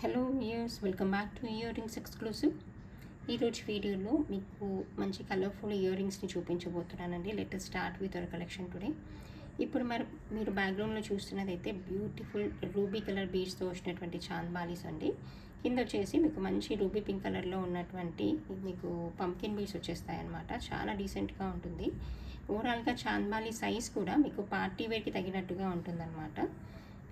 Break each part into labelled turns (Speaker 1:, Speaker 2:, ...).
Speaker 1: Hello viewers, welcome back to ear rings exclusive. ఈరోజు వీడియోలో మీకు మంచి కలర్ఫుల్ ఇయర్ రింగ్స్ని చూపించబోతున్నానండి. Let start with our collection today. ఇప్పుడు మీరు బ్యాక్గ్రౌండ్లో చూస్తున్నదైతే బ్యూటిఫుల్ రూబీ కలర్ బీడ్స్తో వచ్చినటువంటి చాంద్ బాలీస్ అండి. కింద వచ్చేసి మీకు మంచి రూబీ పింక్ కలర్లో ఉన్నటువంటి మీకు పంకిన్ బీడ్స్ వచ్చేస్తాయి అన్నమాట. చాలా డీసెంట్గా ఉంటుంది. ఓవరాల్గా చాంద్ బాలీ సైజ్ కూడా మీకు పార్టీ వేర్కి తగినట్టుగా ఉంటుందన్నమాట.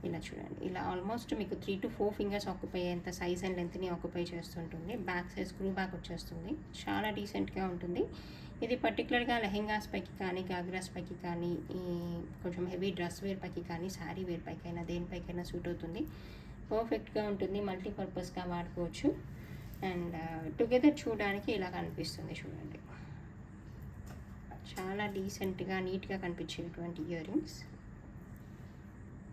Speaker 1: ఇలా చూడండి, ఇలా ఆల్మోస్ట్ మీకు 3 to 4 ఫింగర్స్ ఆక్యుపై అయ్యేంత సైజ్ అండ్ లెంత్ని ఆక్యుపై చేస్తుంటుంది. బ్యాక్ సైజ్ స్క్రూ బ్యాక్ వచ్చేస్తుంది. చాలా డీసెంట్గా ఉంటుంది. ఇది పర్టికులర్గా లెహెంగాస్ పైకి కానీ, గాగ్రాస్ పైకి కానీ, ఈ కొంచెం హెవీ డ్రెస్ వేర్ పైకి కానీ, శారీ వేర్ పైకైనా దేనిపైకైనా సూట్ అవుతుంది. పర్ఫెక్ట్గా ఉంటుంది. మల్టీపర్పస్గా వాడుకోవచ్చు. అండ్ టుగెదర్ చూడడానికి ఇలా కనిపిస్తుంది. చూడండి, చాలా డీసెంట్గా నీట్గా కనిపించేటువంటి ఇయర్ రింగ్స్.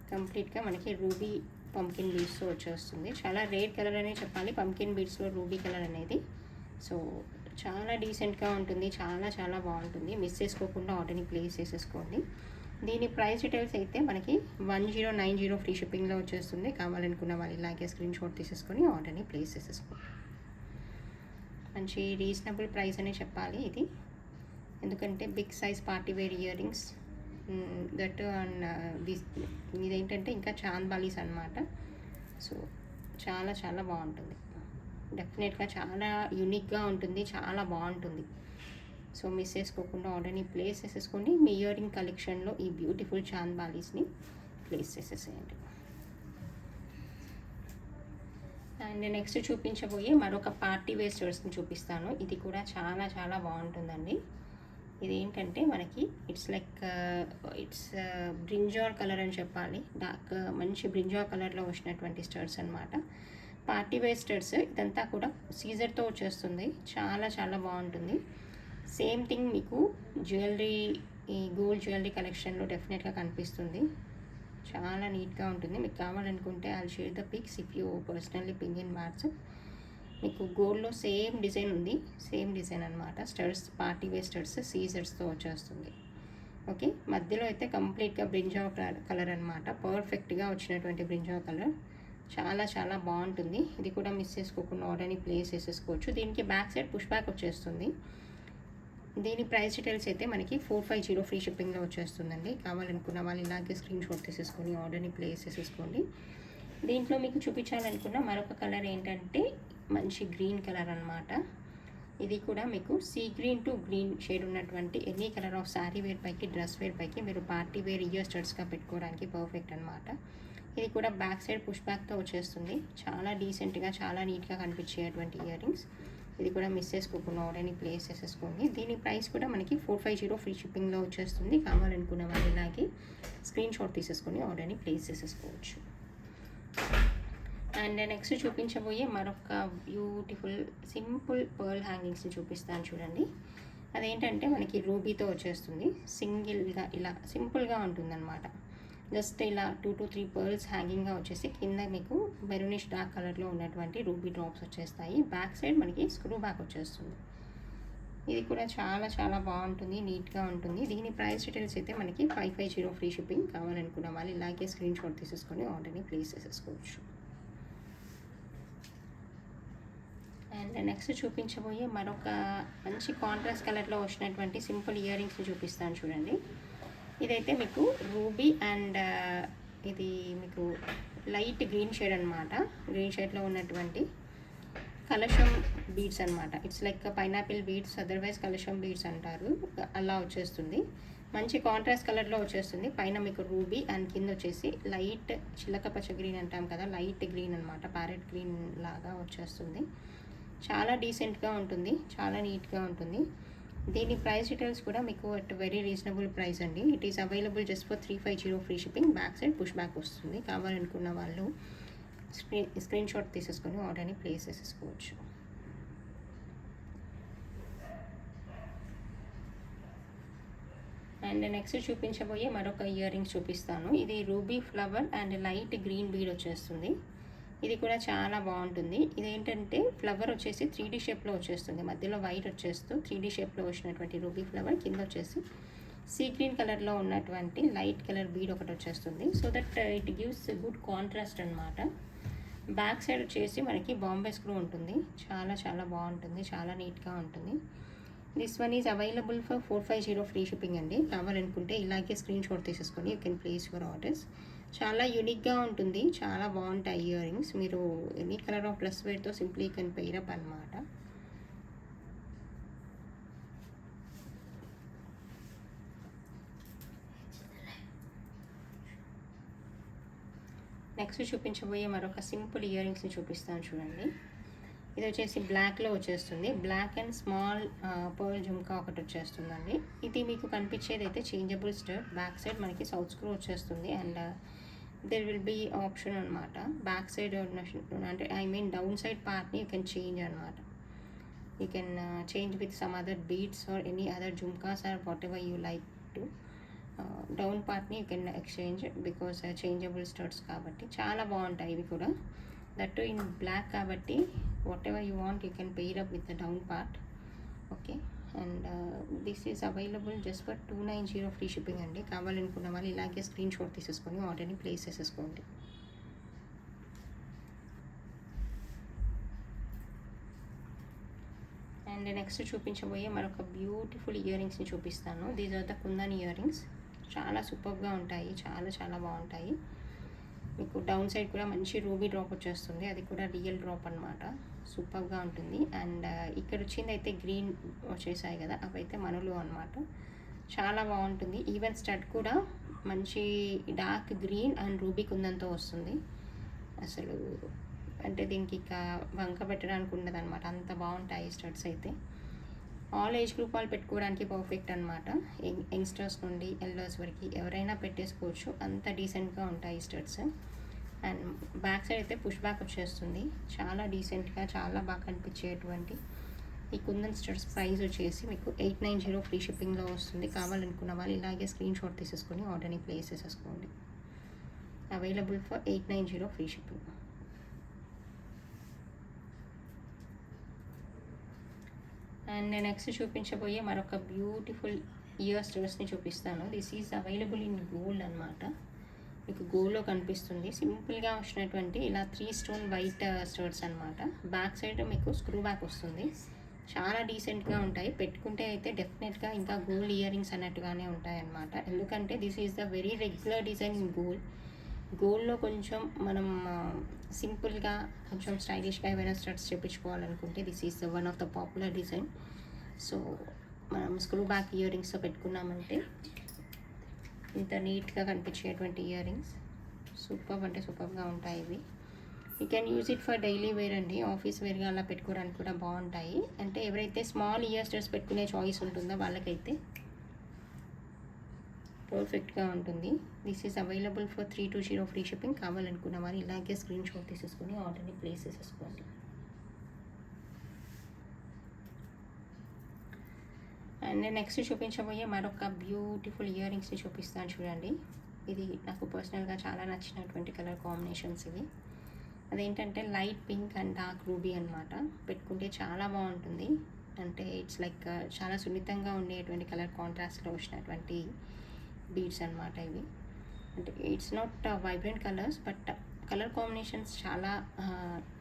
Speaker 1: కంప్లీట్గా మనకి రూబీ పంకిన్ బీడ్స్తో వచ్చేస్తుంది. చాలా రేర్ కలర్ అనే చెప్పాలి, పంకిన్ బీడ్స్లో రూబీ కలర్ అనేది. సో చాలా డీసెంట్గా ఉంటుంది. చాలా చాలా బాగుంటుంది. మిస్ చేసుకోకుండా ఆర్డర్ని ప్లేస్ చేసేసుకోండి. దీని ప్రైస్ డీటెయిల్స్ అయితే మనకి 1090 ఫ్రీ షిప్పింగ్లో వచ్చేస్తుంది. కావాలనుకున్న వాళ్ళు ఇలాగే స్క్రీన్ షాట్ తీసేసుకొని ఆర్డర్ని ప్లేస్ చేసేసుకోండి. మంచి రీజనబుల్ ప్రైస్ అనే చెప్పాలి ఇది, ఎందుకంటే big size party wear earrings that and ఇదేంటంటే ఇంకా చాంద్ బాలీస్ అనమాట. సో చాలా చాలా బాగుంటుంది. డెఫినెట్గా చాలా యూనిక్గా ఉంటుంది. చాలా బాగుంటుంది. సో మిస్ చేసుకోకుండా ఆర్డర్ని ప్లేస్ చేసేసుకోండి. మీ ఇయర్ రింగ్ కలెక్షన్లో ఈ బ్యూటిఫుల్ చాంద్ బాలీస్ని ప్లేస్ చేసేసేయండి. అండ్ నెక్స్ట్ చూపించబోయే మరొక పార్టీ వేర్ స్టోర్స్ని చూపిస్తాను. ఇది కూడా చాలా చాలా బాగుంటుందండి. ఇదేంటంటే మనకి ఇట్స్ బ్రింజాల్ కలర్ అని చెప్పాలి. డార్క్ మంచి బ్రింజాల్ కలర్లో వచ్చినటువంటి స్టర్స్ అనమాట. Party wear studs. ఇదంతా కూడా సీజర్తో వచ్చేస్తుంది. చాలా చాలా బాగుంటుంది. సేమ్ థింగ్ మీకు జ్యువెలరీ, ఈ గోల్డ్ జ్యువెలరీ కలెక్షన్లో డెఫినెట్గా కనిపిస్తుంది. చాలా నీట్గా ఉంటుంది. మీకు కావాలనుకుంటే I will share the pics if you personally ping in WhatsApp. మీకు గోల్డ్లో సేమ్ డిజైన్ ఉంది. సేమ్ డిజైన్ అనమాట. స్టర్స్, పార్టీ వేర్ స్టర్స్ సీజర్స్తో వచ్చేస్తుంది. ఓకే, మధ్యలో అయితే కంప్లీట్గా బ్రింజాల్ కలర్ అనమాట. పర్ఫెక్ట్గా వచ్చినటువంటి బ్రింజాల్ కలర్. చాలా చాలా బాగుంటుంది. ఇది కూడా మిస్ చేసుకోకుండా ఆర్డర్ని ప్లేస్ చేసేసుకోవచ్చు. దీనికి బ్యాక్ సైడ్ పుష్ బ్యాక్ వచ్చేస్తుంది. దీని ప్రైస్ డీటెయిల్స్ అయితే మనకి 450 ఫ్రీ షిప్పింగ్లో వచ్చేస్తుందండి. కావాలనుకున్న వాళ్ళు ఇలాగే స్క్రీన్ షాట్ తీసేసుకొని ఆర్డర్ని ప్లేస్ చేసేసుకోండి. దీంట్లో మీకు చూపించాలనుకున్న మరొక కలర్ ఏంటంటే మంచి గ్రీన్ కలర్ అనమాట. ఇది కూడా మీకు sea green to green shade ఉన్నటువంటి any colour of sari wear పైకి, డ్రెస్ వేర్ పైకి మీరు పార్టీ వేర్ ఇయర్ స్టడ్స్గా పెట్టుకోవడానికి పర్ఫెక్ట్ అనమాట. ఇది కూడా బ్యాక్ సైడ్ పుష్ బ్యాక్తో వచ్చేస్తుంది. చాలా డీసెంట్గా, చాలా నీట్గా కనిపించేటువంటి ఇయర్ రింగ్స్. ఇది కూడా మిస్ చేసుకోకుండా ఆర్డర్ని ప్లేస్ చేసేసుకోండి. దీని ప్రైస్ కూడా మనకి 450 ఫ్రీ షిప్పింగ్లో వచ్చేస్తుంది. కావాలనుకున్న వాళ్ళు ఇలాగే స్క్రీన్ షాట్ తీసేసుకొని ఆర్డర్ని ప్లేస్ చేసేసుకోవచ్చు. అండ్ నెక్స్ట్ చూపించబోయే మరొక బ్యూటిఫుల్ సింపుల్ పర్ల్ హ్యాంగింగ్స్ని చూపిస్తాను. చూడండి, అదేంటంటే మనకి రూబీతో వచ్చేస్తుంది. సింగిల్గా ఇలా సింపుల్గా ఉంటుందన్నమాట. జస్ట్ ఇలా 2 to 3 పర్ల్స్ హ్యాంగింగ్గా వచ్చేసి కింద మీకు మెరూనిష్ డార్క్ కలర్లో ఉన్నటువంటి రూబీ డ్రాప్స్ వచ్చేస్తాయి. బ్యాక్ సైడ్ మనకి స్క్రూ బ్యాక్ వచ్చేస్తుంది. ఇది కూడా చాలా చాలా బాగుంటుంది. నీట్గా ఉంటుంది. దీని ప్రైస్ డీటెయిల్స్ అయితే మనకి 550 ఫ్రీ షిప్పింగ్. కావాలనుకున్న వాళ్ళు ఇలాగే స్క్రీన్ షాట్ తీసేసుకొని ఆర్డర్ని ప్లేస్ చేసేసుకోవచ్చు. అండ్ నెక్స్ట్ చూపించబోయే మరొక మంచి కాంట్రాస్ట్ కలర్లో వచ్చినటువంటి సింపుల్ ఇయర్ రింగ్స్ని చూపిస్తాను. చూడండి, ఇదైతే మీకు రూబీ అండ్ ఇది మీకు లైట్ గ్రీన్ షేడ్ అనమాట. గ్రీన్ షేడ్లో ఉన్నటువంటి కలశం బీడ్స్ అనమాట. It's like pineapple beads, otherwise కలశం బీడ్స్ అంటారు. అలా వచ్చేస్తుంది. మంచి కాంట్రాస్ట్ కలర్లో వచ్చేస్తుంది. పైన మీకు రూబీ అండ్ కింద వచ్చేసి లైట్ చిలక పచ్చ గ్రీన్ అంటాం కదా, లైట్ గ్రీన్ అనమాట. ప్యారెట్ గ్రీన్ లాగా వచ్చేస్తుంది. చాలా డీసెంట్గా ఉంటుంది. చాలా నీట్గా ఉంటుంది. దీని ప్రైస్ డీటెయిల్స్ కూడా మీకు అట్ వెరీ రీజనబుల్ ప్రైస్ అండి. It is available just for 350 free shipping. Back side push back వస్తుంది. కావాలనుకున్న వాళ్ళు స్క్రీన్ షాట్ తీసేసుకొని ఆర్డర్ని ప్లేస్ చేసేసుకోవచ్చు. అండ్ నెక్స్ట్ చూపించబోయే మరొక ఇయర్ రింగ్స్ చూపిస్తాను. ఇది ruby flower and light green bead వచ్చేస్తుంది. ఇది కూడా చాలా బాగుంటుంది. ఇదేంటంటే ఫ్లవర్ వచ్చేసి 3D షేప్లో వచ్చేస్తుంది. మధ్యలో వైట్ వచ్చేస్తూ 3D షేప్లో వచ్చినటువంటి రూబీ ఫ్లవర్, కింద వచ్చేసి సీ గ్రీన్ కలర్లో ఉన్నటువంటి లైట్ కలర్ బీడ్ ఒకటి వచ్చేస్తుంది. So that it gives good contrast అనమాట. బ్యాక్ సైడ్ వచ్చేసి మనకి బాంబే స్క్రూ ఉంటుంది. చాలా చాలా బాగుంటుంది, చాలా నీట్గా ఉంటుంది. This one is available for 450 free shipping అండి. కావాలనుకుంటే ఇలాగే స్క్రీన్ షాట్ తీసేసుకొని you can place your orders. చాలా యూనిక్గా ఉంటుంది, చాలా బాగుంటాయి ఇయర్ రింగ్స్. మీరు ఎనీ కలర్ ఆఫ్ డ్రెస్ వేర్తో సింప్లీ కెన్ పెయిర్ అప్ అనమాట. నెక్స్ట్ చూపించబోయే మరొక సింపుల్ ఇయర్ రింగ్స్ని చూపిస్తాను చూడండి. ఇది వచ్చేసి బ్లాక్లో వచ్చేస్తుంది. Black and small pearl jhumka ఒకటి వచ్చేస్తుందండి. ఇది మీకు కనిపించేది అయితే చేంజబుల్ స్టడ్. బ్యాక్ సైడ్ మనకి సౌత్ స్క్రూ వచ్చేస్తుంది and there will be option అనమాట. బ్యాక్ సైడ్ అంటే ఐ మీన్ డౌన్ సైడ్ పార్ట్ని యూ కెన్ చేంజ్ అనమాట. You can change with some other beads or any other jhumkas or whatever you like to. Down పార్ట్ని you can exchange because changeable studs కాబట్టి చాలా బాగుంటాయి ఇవి కూడా. That in black కాబట్టి what ever you want you can pair up with the down part. Okay, and this is available just for 290 free shipping అండి. కావాలనుకున్న వాళ్ళు ఇలాగే స్క్రీన్ షాట్ తీసేసుకొని ఆర్డర్ని ప్లేస్ చేసేసుకోండి. అండ్ నెక్స్ట్ చూపించబోయే మరొక బ్యూటిఫుల్ ఇయర్ రింగ్స్ని చూపిస్తాను. These are the kundan earrings. చాలా సూపర్గా ఉంటాయి, చాలా చాలా బాగుంటాయి. మీకు డౌన్ సైడ్ కూడా మంచి రూబీ డ్రాప్ వచ్చేస్తుంది, అది కూడా రియల్ డ్రాప్ అనమాట. సూపర్గా ఉంటుంది. అండ్ ఇక్కడ వచ్చింది అయితే గ్రీన్ వచ్చేసాయి కదా, అవైతే మనులు అనమాట. చాలా బాగుంటుంది. ఈవెన్ స్టడ్ కూడా మంచి డార్క్ గ్రీన్ అండ్ రూబీ కుందంతో వస్తుంది. అసలు అంటే దీనికి ఇక వంక పెట్టడానికి ఉండదు అనమాట, అంత బాగుంటాయి స్టడ్స్ అయితే. ఆల్ ఏజ్ గ్రూప్ వాళ్ళు పెట్టుకోవడానికి పర్ఫెక్ట్ అనమాట. యంగ్స్టర్స్ నుండి ఎల్డర్స్ వరకు ఎవరైనా పెట్టేసుకోవచ్చు, అంత డీసెంట్గా ఉంటాయి స్టడ్స్. అండ్ బ్యాక్ సైడ్ అయితే పుష్ బ్యాక్ వచ్చేస్తుంది. చాలా డీసెంట్గా, చాలా బాగా కనిపించేటువంటి ఈ కుందన్ స్టడ్స్ ప్రైస్ వచ్చేసి మీకు 890 ఫ్రీ షిప్పింగ్లో వస్తుంది. కావాలనుకున్న వాళ్ళు ఇలాగే స్క్రీన్ షాట్ తీసేసుకొని ఆర్డర్ని ప్లేస్ చేసేసుకోండి. Available for 890 free shipping. And నేను నెక్స్ట్ చూపించబోయే మరొక బ్యూటిఫుల్ ఇయర్ స్టడ్స్ని చూపిస్తాను. This is available in gold అనమాట. మీకు గోల్డ్లో కనిపిస్తుంది. సింపుల్గా వచ్చినటువంటి ఇలా 3 స్టోన్ వైట్ స్టడ్స్ అనమాట. బ్యాక్ సైడ్ మీకు స్క్రూ బ్యాక్ వస్తుంది. చాలా డీసెంట్గా ఉంటాయి. పెట్టుకుంటే అయితే డెఫినెట్గా ఇంకా గోల్డ్ ఇయర్ రింగ్స్ అన్నట్టుగానే ఉంటాయి అన్నమాట. ఎందుకంటే this is the very regular design in gold. గోల్డ్లో కొంచెం మనం సింపుల్గా కొంచెం స్టైలిష్గా ఏమైనా స్టడ్స్ చేయించుకోవాలనుకుంటే this is one of the popular design. So మనం స్క్రూ బ్యాక్ ఇయర్ రింగ్స్తో పెట్టుకున్నామంటే ఇంత నీట్గా కనిపించేటువంటి ఇయర్ రింగ్స్ సూపర్ అంటే సూపర్గా ఉంటాయి ఇవి. You can use it for daily wear అండి. ఆఫీస్ వేర్గా అలా పెట్టుకోవడానికి కూడా బాగుంటాయి. అంటే ఎవరైతే స్మాల్ ఇయర్ స్టడ్స్ పెట్టుకునే చాయిస్ ఉంటుందో వాళ్ళకైతే పర్ఫెక్ట్గా ఉంటుంది. This is available for 320 free shipping. కావాలనుకున్న వారు ఇలాగే స్క్రీన్ షాట్ తీసేసుకొని ఆర్డర్ని ప్లేస్ చేసేసుకోండి. అండ్ నేను నెక్స్ట్ చూపించబోయే మరొక బ్యూటిఫుల్ ఇయర్ రింగ్స్ని చూపిస్తాను చూడండి. ఇది నాకు పర్సనల్గా చాలా నచ్చినటువంటి కలర్ కాంబినేషన్స్ ఇవి. అదేంటంటే light pink and dark ruby అనమాట. పెట్టుకుంటే చాలా బాగుంటుంది. అంటే ఇట్స్ లైక్ చాలా సున్నితంగా ఉండేటువంటి కలర్ కాంట్రాస్ట్లో వచ్చినటువంటి బీడ్స్ అనమాట ఇవి. అంటే it's not vibrant colours but colour combinations చాలా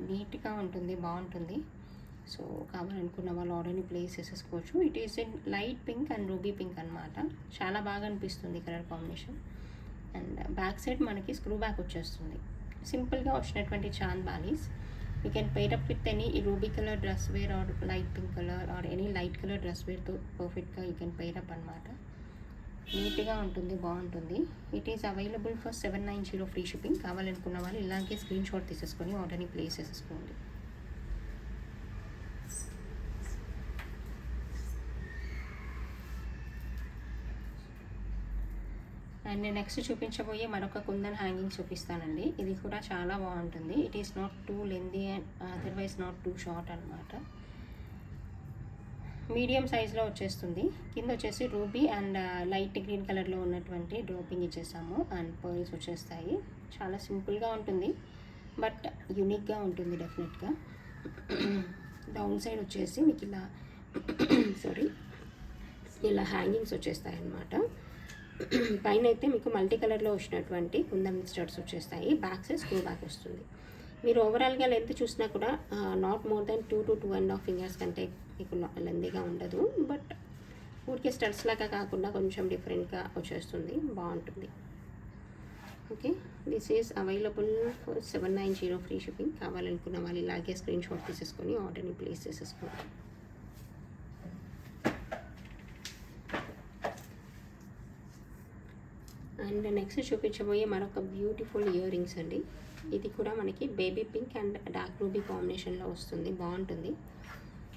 Speaker 1: నీట్గా ఉంటుంది, బాగుంటుంది. సో కావాలనుకున్న వాళ్ళు ఆర్డర్ని ప్లేస్ చేసేసుకోవచ్చు. It is in light pink and ruby pink అనమాట. చాలా బాగా అనిపిస్తుంది colour combination. And back side మనకి స్క్రూ బ్యాక్ వచ్చేస్తుంది. సింపుల్గా వచ్చినటువంటి chand balis. You can pair up with any ruby colour dress wear or light pink colour or any light colour dress వేర్తో పర్ఫెక్ట్గా యూ కెన్ పెయిర్ అప్ అనమాట. నీట్గా ఉంటుంది, బాగుంటుంది. It is available for 790 free shipping. కావాలనుకున్న వాళ్ళు ఇలాగే స్క్రీన్ షాట్ తీసేసుకొని ఆర్డర్ని ప్లేస్ చేసేసుకోండి. అండ్ నేను నెక్స్ట్ చూపించబోయే మరొక కుందన్ హ్యాంగింగ్ చూపిస్తానండి. ఇది కూడా చాలా బాగుంటుంది. It is not two lengthy and otherwise not two short అనమాట. మీడియం సైజ్లో వచ్చేస్తుంది. కింద వచ్చేసి రూబీ అండ్ లైట్ గ్రీన్ కలర్లో ఉన్నటువంటి డ్రాపింగ్ ఇచ్చేసాము అండ్ పర్ల్స్ వచ్చేస్తాయి. చాలా సింపుల్గా ఉంటుంది బట్ యూనిక్గా ఉంటుంది డెఫినెట్గా. డౌన్ సైడ్ వచ్చేసి మీకు ఇలా ఇలా హ్యాంగింగ్స్ వచ్చేస్తాయి అన్నమాట. పైన అయితే మీకు మల్టీ కలర్లో వచ్చినటువంటి కుందన్ స్టడ్స్ వచ్చేస్తాయి. బ్యాక్ సైడ్ స్క్రూ బ్యాక్ వస్తుంది. మీరు ఓవరాల్గా లెంత్ చూసినా కూడా not more than 2 to 2.5 fingers కంటే మీకు లెంతీగా ఉండదు. బట్ ఊరికే స్టడ్స్ లాగా కాకుండా కొంచెం డిఫరెంట్గా వచ్చేస్తుంది, బాగుంటుంది. Okay, this is available for 790 free shipping. కావాలనుకున్న వాళ్ళు ఇలాగే స్క్రీన్ షాట్ తీసేసుకొని ఆర్డర్ని ప్లేస్ చేసేసుకోండి. అండ్ నెక్స్ట్ చూపించబోయే మరొక బ్యూటిఫుల్ ఇయర్ రింగ్స్ అండి. ఇది కూడా మనకి baby pink and dark ruby కాంబినేషన్లో వస్తుంది, బాగుంటుంది.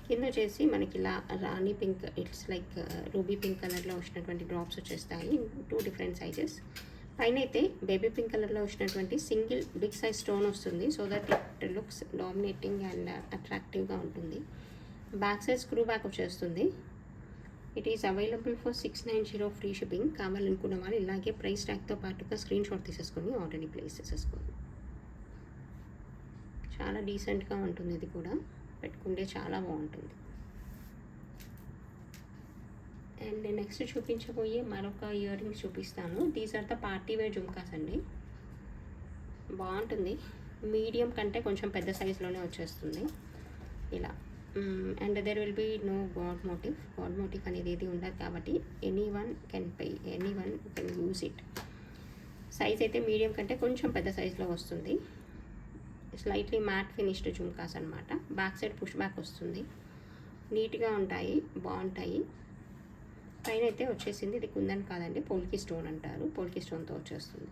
Speaker 1: కింద వచ్చేసి మనకి ఇలా rani pink, it's like ruby pink కలర్లో వచ్చినటువంటి డ్రాప్స్ వచ్చేస్తాయి, 2 డిఫరెంట్ సైజెస్. పైన అయితే బేబీ పింక్ కలర్లో వచ్చినటువంటి సింగిల్ బిగ్ సైజ్ స్టోన్ వస్తుంది, so that it looks dominating and అట్రాక్టివ్గా ఉంటుంది. బ్యాక్ సైడ్ స్క్రూ బ్యాక్ వచ్చేస్తుంది. It is available for 690 free shipping. కావాలనుకున్న వాళ్ళు ఇలాగే ప్రైస్ ట్యాగ్తో పాటుగా స్క్రీన్ షాట్ తీసేసుకొని ఆర్డర్ని ప్లేస్ చేసేసుకోండి. చాలా డీసెంట్గా ఉంటుంది, ఇది కూడా పెట్టుకుంటే చాలా బాగుంటుంది. అండ్ నెక్స్ట్ చూపించబోయే మరొక ఇయర్ రింగ్స్ చూపిస్తాను. These are the party wear jhumkas అండి, బాగుంటుంది. మీడియం కంటే కొంచెం పెద్ద సైజులోనే వచ్చేస్తుంది ఇలా. And there will be no god motive అనేది ఏది ఉండదు కాబట్టి any one can use it. Size అయితే మీడియం కంటే కొంచెం పెద్ద సైజులో వస్తుంది. స్లైట్లీ మ్యాట్ ఫినిష్డ్ జుమ్కాస్ అనమాట. బ్యాక్ సైడ్ పుష్ బ్యాక్ వస్తుంది, నీట్గా ఉంటాయి, బాగుంటాయి. పైన అయితే వచ్చేసింది, ఇది కుందన్ కాదండి, పోల్కి స్టోన్ అంటారు, పోల్కి స్టోన్తో వచ్చేస్తుంది.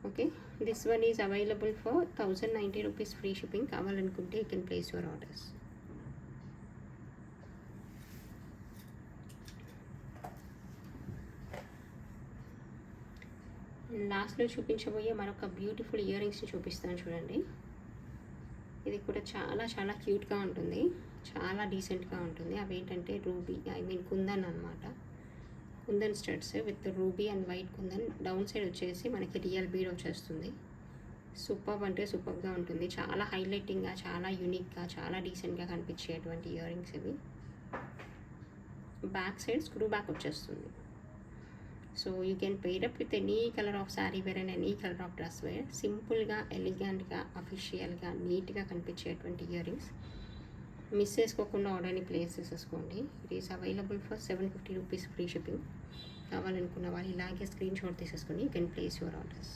Speaker 1: Okay, this one is available for 1090 rupees free shipping. కావాలనుకుంటే you can place your orders. లాస్ట్లో చూపించబోయే మరొక బ్యూటిఫుల్ ఇయర్ రింగ్స్ని చూపిస్తాను చూడండి. ఇది కూడా చాలా చాలా క్యూట్గా ఉంటుంది, చాలా డీసెంట్గా ఉంటుంది. అవి ఏంటంటే రూబీ, కుందన్ అనమాట. Kundan studs with ruby and white kundan. Down side వచ్చేసి మనకి రియల్ బీడ్ వచ్చేస్తుంది. సూపర్ అంటే సూపర్గా ఉంటుంది, చాలా హైలైటింగ్గా, చాలా యూనిక్గా, చాలా డీసెంట్గా కనిపించేటువంటి ఇయర్ రింగ్స్ ఇవి. బ్యాక్ సైడ్ స్క్రూ బ్యాక్ వచ్చేస్తుంది. So you can pair up with any colour of sari wear and any colour of dress wear. సింపుల్గా, ఎలిగెంట్గా, అఫీషియల్గా, నీట్గా కనిపించేటువంటి ఇయర్ రింగ్స్. మిస్ చేసుకోకుండా ఆర్డర్ని ప్లేస్ చేసేసుకోండి. It is available for 750 rupees free shipping. కావాలనుకున్న వాళ్ళు ఇలాగే స్క్రీన్ షాట్ తీసేసుకొని you can place your orders.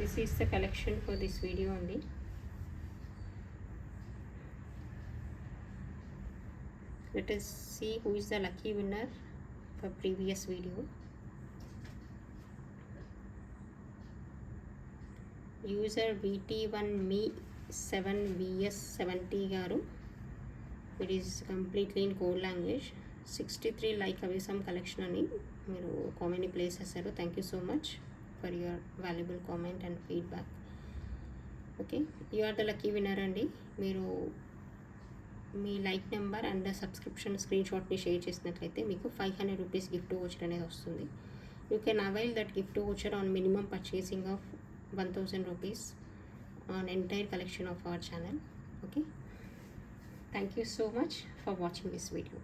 Speaker 1: This is the collection for this video only. Let us see who is the lucky winner for previous video. User VT1Me7VS70 garu. It is completely in code language. 63 like avisam collection ani మీరు కామెంట్ని place చేశారు. Thank you so much for your valuable comment and feedback. Okay, you are the lucky winner అండి. మీరు మీ like number and subscription screen షాట్ని share చేసినట్లయితే మీకు 500 rupees gift voucher అనేది వస్తుంది. You can avail that gift voucher on minimum purchasing of 1000 rupees on entire collection of our channel. Okay, thank you so much for watching this video.